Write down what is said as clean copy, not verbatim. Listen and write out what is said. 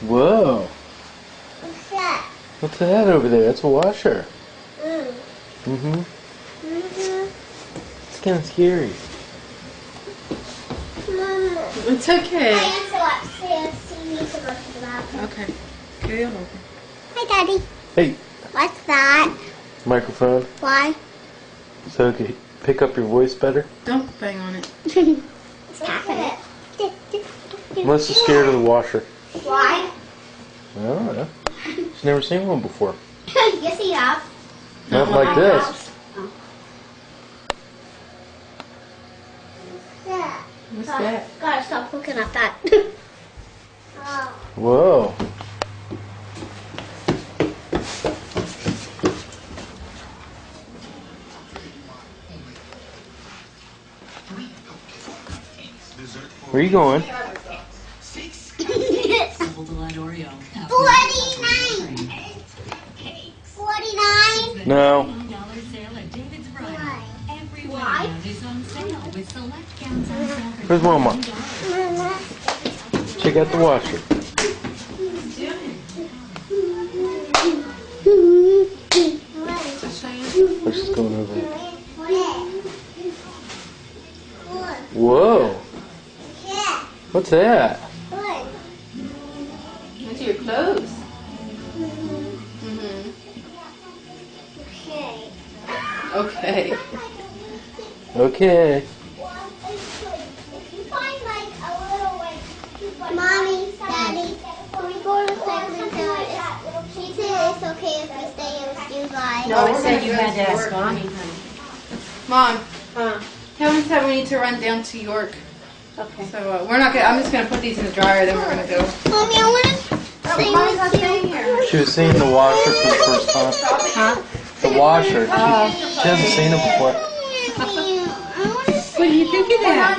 Whoa. What's that? What's that over there? That's a washer. Mm. It's kind of scary. Mama. It's okay. I need to go upstairs. You need to go to the bathroom. Okay. Carry on over. Hi, Daddy. Hey, What's that? microphone. Why? So you can pick up your voice better. Don't bang on it. It's happening. Melissa's scared of the washer. Why? I don't know. She's never seen one before. Yes, you have. Not like this. Yeah. What's that? Gotta stop looking at that. Oh. Whoa. Where are you going? 49. 49. No. Why? Where's Mama? Check out the washer. Let's just going over there. Whoa. What's that? Into your clothes. Okay. Okay. Mommy, Daddy, can we go to Franklin Tower? She said it's okay if we stay with you guys. No, I said you had to ask Mommy, honey. Mom. Kevin said we need to run down to York. Okay. So we're not gonna. I'm just gonna put these in the dryer. Then we're gonna go. Mommy, I want to stay with you. She was seeing the washer for the first time. Huh? The washer. She hasn't seen it before. I want to What do you think of that?